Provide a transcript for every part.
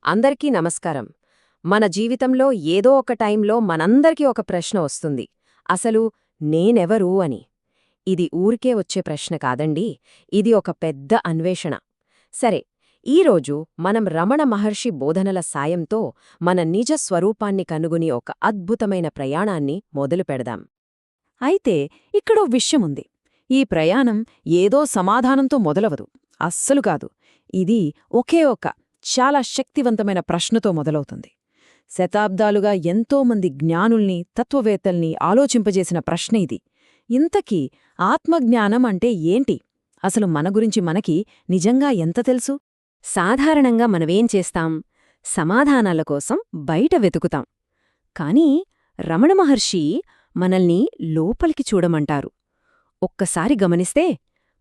అందరికీ నమస్కారం. మన జీవితంలో ఏదో ఒక టైంలో మనందరికీ ఒక ప్రశ్న వస్తుంది. అసలు నేనెవరు అని. ఇది ఊరికే వచ్చే ప్రశ్న కాదండి. ఇది ఒక పెద్ద అన్వేషణ. సరే, ఈరోజు మనం రమణ మహర్షి బోధనల సాయంతో మన నిజ స్వరూపాన్ని కనుగొని ఒక అద్భుతమైన ప్రయాణాన్ని మొదలుపెడదాం. అయితే ఇక్కడో విషయముంది. ఈ ప్రయాణం ఏదో సమాధానంతో మొదలవదు. అస్సలు కాదు. ఇది ఒకే ఒక చాలా శక్తివంతమైన ప్రశ్నతో మొదలవుతుంది. శతాబ్దాలుగా ఎంతోమంది జ్ఞానుల్ని, తత్వవేత్తల్ని ఆలోచింపజేసిన ప్రశ్న ఇది. ఇంతకీ ఆత్మజ్ఞానం అంటే ఏంటి? అసలు మన గురించి మనకి నిజంగా ఎంత తెలుసు? సాధారణంగా మనమేం చేస్తాం? సమాధానాల కోసం బయట వెతుకుతాం. కానీ రమణ మహర్షి మనల్ని లోపలికి చూడమంటారు. ఒక్కసారి గమనిస్తే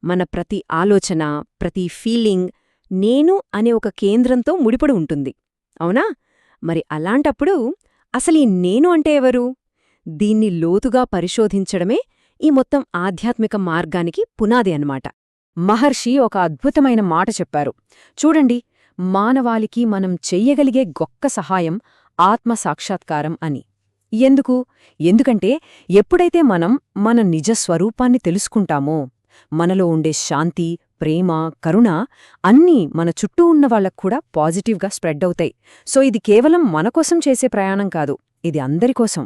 మన ప్రతి ఆలోచన, ప్రతి ఫీలింగ్ నేను అనే ఒక కేంద్రంతో ముడిపడి ఉంటుంది. అవునా? మరి అలాంటప్పుడు అసలీ నేను అంటే ఎవరు? దీన్ని లోతుగా పరిశోధించడమే ఈ మొత్తం ఆధ్యాత్మిక మార్గానికి పునాది అన్నమాట. మహర్షి ఒక అద్భుతమైన మాట చెప్పారు. చూడండి, మానవాళికి మనం చెయ్యగలిగే గొక్క సహాయం ఆత్మసాక్షాత్కారం అని. ఎందుకంటే ఎప్పుడైతే మనం మన నిజ స్వరూపాన్ని తెలుసుకుంటామో మనలో ఉండే శాంతి, ప్రేమ, కరుణ అన్నీ మన చుట్టూ ఉన్నవాళ్లక్కూడా పాజిటివ్గా స్ప్రెడ్ అవుతాయి. సో ఇది కేవలం మనకోసం చేసే ప్రయాణం కాదు, ఇది అందరికోసం.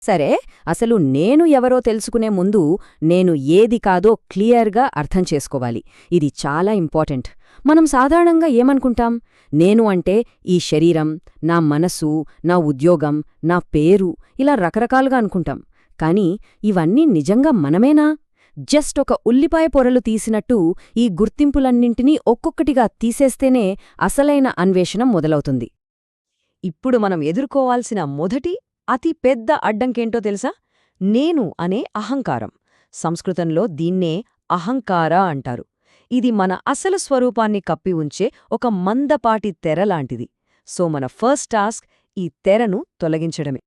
సరే, అసలు నేను ఎవరో తెలుసుకునే ముందు నేను ఏది కాదో క్లియర్గా అర్థం చేసుకోవాలి. ఇది చాలా ఇంపార్టెంట్. మనం సాధారణంగా ఏమనుకుంటాం? నేను అంటే ఈ శరీరం, నా మనసు, నా ఉద్యోగం, నా పేరు, ఇలా రకరకాలుగా అనుకుంటాం. కానీ ఇవన్నీ నిజంగా మనమేనా? జస్ట్ ఒక ఉల్లిపాయ పొరలు తీసినట్టు ఈ గుర్తింపులన్నింటినీ ఒక్కొక్కటిగా తీసేస్తేనే అసలైన అన్వేషణ మొదలవుతుంది. ఇప్పుడు మనం ఎదుర్కోవాల్సిన మొదటి అతి పెద్ద అడ్డంకేంటో తెలుసా? నేను అనే అహంకారం. సంస్కృతంలో దీన్నే అహంకార అంటారు. ఇది మన అసలు స్వరూపాన్ని కప్పి ఉంచే ఒక మందపాటి తెరలాంటిది. సో మన ఫస్ట్ టాస్క్ ఈ తెరను తొలగించడమే.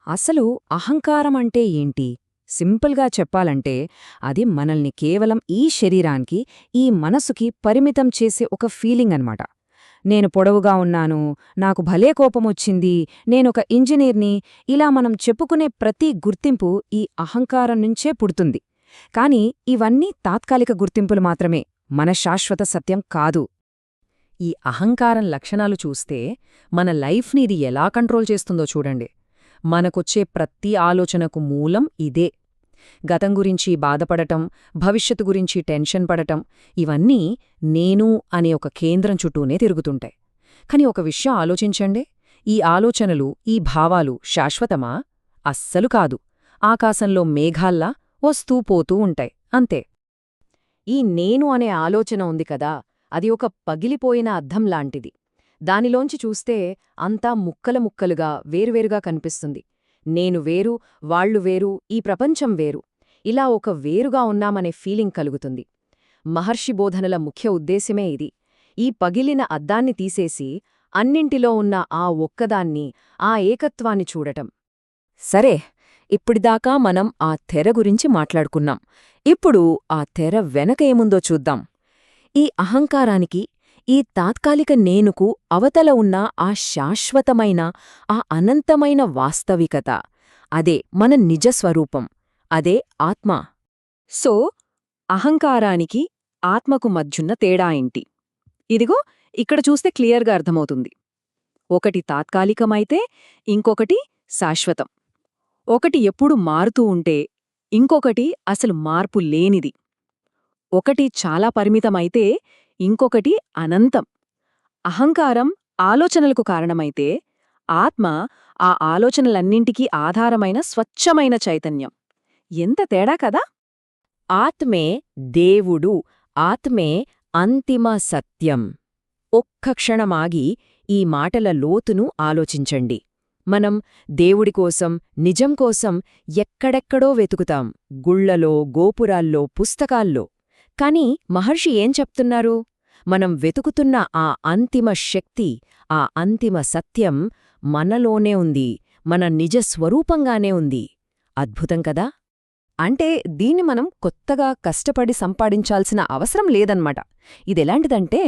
అసలు అహంకారం అంటే ఏంటి? సింపుల్గా చెప్పాలంటే అది మనల్ని కేవలం ఈ శరీరానికి, ఈ మనసుకి పరిమితం చేసే ఒక ఫీలింగ్ అన్నమాట. నేను పొడవుగా ఉన్నాను, నాకు భలే కోపమొచ్చింది, నేనొక ఇంజనీర్ని, ఇలా మనం చెప్పుకునే ప్రతి గుర్తింపు ఈ అహంకారం నుంచే పుడుతుంది. కాని ఇవన్నీ తాత్కాలిక గుర్తింపులు మాత్రమే, మన శాశ్వత సత్యం కాదు. ఈ అహంకారం లక్షణాలు చూస్తే మన లైఫ్ని ఇది ఎలా కంట్రోల్ చేస్తుందో చూడండి. మనకొచ్చే ప్రతి ఆలోచనకు మూలం ఇదే. గతం గురించి బాధపడటం, భవిష్యత్తు గురించి టెన్షన్ పడటం, ఇవన్నీ నేను అనే ఒక కేంద్రం చుట్టూనే తిరుగుతుంటాయి. కాని ఒక విషయం ఆలోచించండి, ఈ ఆలోచనలు, ఈ భావాలు శాశ్వతమా? అస్సలు కాదు. ఆకాశంలో మేఘాల్లా వస్తూ పోతూ ఉంటాయి, అంతే. ఈ నేను అనే ఆలోచన ఉంది కదా, అది ఒక పగిలిపోయిన అద్దం లాంటిది. దానిలోంచి చూస్తే అంతా ముక్కల ముక్కలుగా వేరువేరుగా కనిపిస్తుంది. నేను వేరు, వాళ్లు వేరు, ఈ ప్రపంచం వేరు, ఇలా ఒక వేరుగా ఉన్నామనే ఫీలింగ్ కలుగుతుంది. మహర్షి బోధనల ముఖ్య ఉద్దేశ్యమే ఇది. ఈ పగిలిన అద్దాన్ని తీసేసి అన్నింటిలో ఉన్న ఆ ఒక్కదాన్ని, ఆ ఏకత్వాన్ని చూడటం. సరే, ఇప్పుడిదాకా మనం ఆ తెర గురించి మాట్లాడుకున్నాం. ఇప్పుడు ఆ తెర వెనక ఏముందో చూద్దాం. ఈ అహంకారానికి, ఈ తాత్కాలిక నేనుకు అవతల ఉన్న ఆ శాశ్వతమైన, ఆ అనంతమైన వాస్తవికత, అదే మన నిజస్వరూపం, అదే ఆత్మ. సో అహంకారానికి, ఆత్మకు మధ్యున్న తేడా ఏంటి? ఇదిగో ఇక్కడ చూస్తే క్లియర్గా అర్థమవుతుంది. ఒకటి తాత్కాలికమైతే ఇంకొకటి శాశ్వతం. ఒకటి ఎప్పుడు మారుతూ ఉంటే ఇంకొకటి అసలు మార్పు లేనిది. ఒకటి చాలా పరిమితమైతే ఇంకొకటి అనంతం. అహంకారం ఆలోచనలకు కారణమైతే ఆత్మ ఆ ఆలోచనలన్నింటికీ ఆధారమైన స్వచ్ఛమైన చైతన్యం. ఎంత తేడా కదా! ఆత్మే దేవుడు, ఆత్మే అంతిమ సత్యం. ఒక్క క్షణమాగి ఈ మాటల లోతును ఆలోచించండి. మనం దేవుడి కోసం, నిజం కోసం ఎక్కడెక్కడో వెతుకుతాం, గుళ్లలో, గోపురాల్లో, పుస్తకాల్లో. కాని మహర్షి ఏం చెప్తున్నారు? మనం వెతుకుతున్న ఆ అంతిమ శక్తి, ఆ అంతిమ సత్యం మనలోనే ఉంది, మన నిజ స్వరూపంగానే ఉంది. అద్భుతం కదా! అంటే దీన్ని మనం కొత్తగా కష్టపడి సంపాదించాల్సిన అవసరం లేదన్నమాట. ఇదెలాంటిదంటే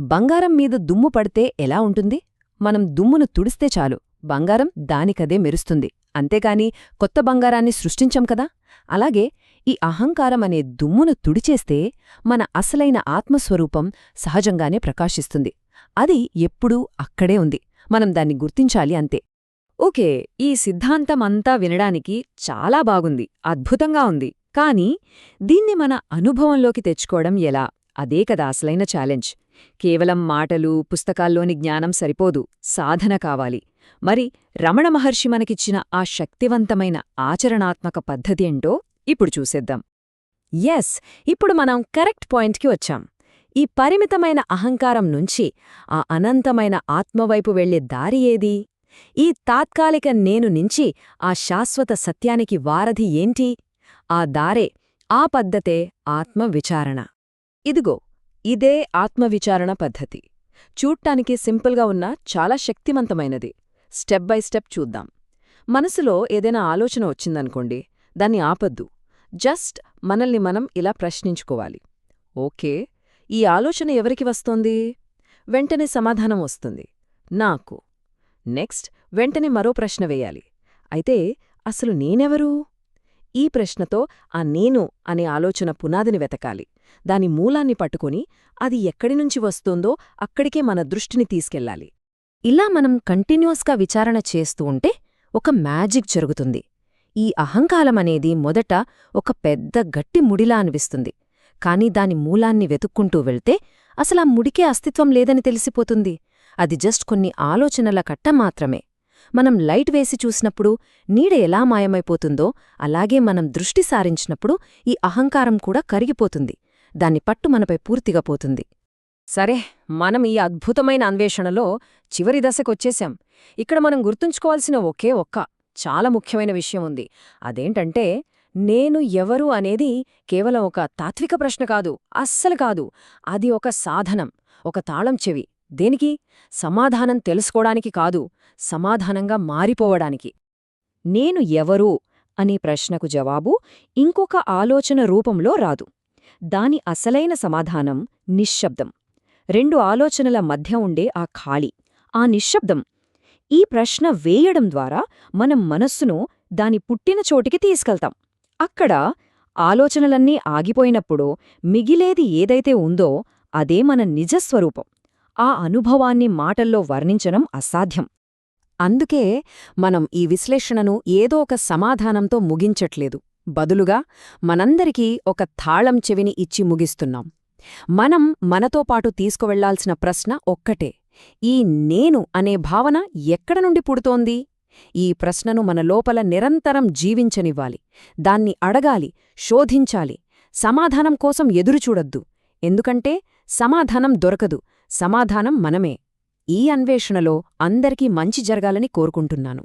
బంగారం మీద దుమ్ము పడితే ఎలా ఉంటుంది? మనం దుమ్మును తుడిస్తే చాలు, బంగారం దానికదే మెరుస్తుంది. అంతేకాని కొత్త బంగారాన్ని సృష్టించం కదా. అలాగే ఈ అహంకారం అనే దుమ్మును తుడిచేస్తే మన అసలైన ఆత్మస్వరూపం సహజంగానే ప్రకాశిస్తుంది. అది ఎప్పుడూ అక్కడే ఉంది, మనం దాన్ని గుర్తించాలి అంతే. ఓకే, ఈ సిద్ధాంతమంతా వినడానికి చాలా బాగుంది, అద్భుతంగా ఉంది. కానీ దీన్ని మన అనుభవంలోకి తెచ్చుకోవడం ఎలా? అదే కదా అసలైన ఛాలెంజ్. కేవలం మాటలు, పుస్తకాల్లోని జ్ఞానం సరిపోదు, సాధన కావాలి. మరి రమణ మహర్షి మనకిచ్చిన ఆ శక్తివంతమైన ఆచరణాత్మక పద్ధతి ఏంటో ఇప్పుడు చూసేద్దాం. ఎస్, ఇప్పుడు మనం కరెక్ట్ పాయింట్కి వచ్చాం. ఈ పరిమితమైన అహంకారం నుంచి ఆ అనంతమైన ఆత్మవైపు వెళ్లే దారి ఏది? ఈ తాత్కాలిక నేను నుంచి ఆ శాశ్వత సత్యానికి వారధి ఏంటి? ఆ దారే, ఆ పద్ధతే ఆత్మవిచారణ. ఇదిగో, ఇదే ఆత్మవిచారణ పద్ధతి. చూడ్డానికి సింపుల్గా ఉన్నా చాలా శక్తివంతమైనది. స్టెప్ బై స్టెప్ చూద్దాం. మనసులో ఏదైనా ఆలోచన వచ్చిందనుకోండి, దాన్ని ఆపద్దు. జస్ట్ మనల్ని మనం ఇలా ప్రశ్నించుకోవాలి. ఓకే, ఈ ఆలోచన ఎవరికి వస్తోంది? వెంటనే సమాధానం వస్తుంది, నాకు. నెక్స్ట్ వెంటనే మరో ప్రశ్న వేయాలి, అయితే అసలు నేనెవరు? ఈ ప్రశ్నతో ఆ నేను అనే ఆలోచన పునాదిని వెతకాలి. దాని మూలాన్ని పట్టుకుని అది ఎక్కడినుంచి వస్తోందో అక్కడికే మన దృష్టిని తీసుకెళ్లాలి. ఇలా మనం కంటిన్యూస్గా విచారణ చేస్తూ ఉంటే ఒక మ్యాజిక్ జరుగుతుంది. ఈ అహంకారమనేది మొదట ఒక పెద్ద గట్టి ముడిలా అనిపిస్తుంది. కాని దాని మూలాన్ని వెతుక్కుంటూ వెళ్తే అసలా ముడికే అస్తిత్వం లేదని తెలిసిపోతుంది. అది జస్ట్ కొన్ని ఆలోచనల కట్ట మాత్రమే. మనం లైట్ వేసి చూసినప్పుడు నీడ ఎలా మాయమైపోతుందో అలాగే మనం దృష్టి సారించినప్పుడు ఈ అహంకారం కూడా కరిగిపోతుంది. దాని పట్టు మనపై పూర్తిగా పోతుంది. సరే, మనం ఈ అద్భుతమైన అన్వేషణలో చివరి దశకొచ్చేశాం. ఇక్కడ మనం గుర్తుంచుకోవాల్సిన ఒకే ఒక్క చాలా ముఖ్యమైన విషయం ఉంది. అదేంటంటే, నేను ఎవరు అనేది కేవలం ఒక తాత్విక ప్రశ్న కాదు, అస్సలు కాదు. అది ఒక సాధనం, ఒక తాళం చెవి. దేనికి? సమాధానం తెలుసుకోవడానికి కాదు, సమాధానంగా మారిపోవడానికి. నేను ఎవరు అనే ప్రశ్నకు జవాబు ఇంకొక ఆలోచన రూపంలో రాదు. దాని అసలైన సమాధానం నిశ్శబ్దం. రెండు ఆలోచనల మధ్య ఉండే ఆ ఖాళీ, ఆ నిశ్శబ్దం. ఈ ప్రశ్న వేయడం ద్వారా మనం మనస్సును దాని పుట్టిన చోటికి తీసుకెళ్తాం. అక్కడ ఆలోచనలన్నీ ఆగిపోయినప్పుడు మిగిలేది ఏదైతే ఉందో అదే మన నిజస్వరూపం. ఆ అనుభవాన్ని మాటల్లో వర్ణించడం అసాధ్యం. అందుకే మనం ఈ విశ్లేషణను ఏదో ఒక సమాధానంతో ముగించట్లేదు. బదులుగా మనందరికీ ఒక తాళం చెవిని ఇచ్చి ముగిస్తున్నాం. మనం మనతో పాటు తీసుకువెళ్లాల్సిన ప్రశ్న ఒక్కటే: ఈ నేను అనే భావన ఎక్కడ నుండి పుడుతోంది? ఈ ప్రశ్నను మన లోపల నిరంతరం జీవించనివ్వాలి. దాన్ని అడగాలి, శోధించాలి. సమాధానం కోసం ఎదురుచూడొద్దు. ఎందుకంటే సమాధానం దొరకదు, సమాధానం మనమే. ఈ అన్వేషణలో అందరికీ మంచి జరగాలని కోరుకుంటున్నాను.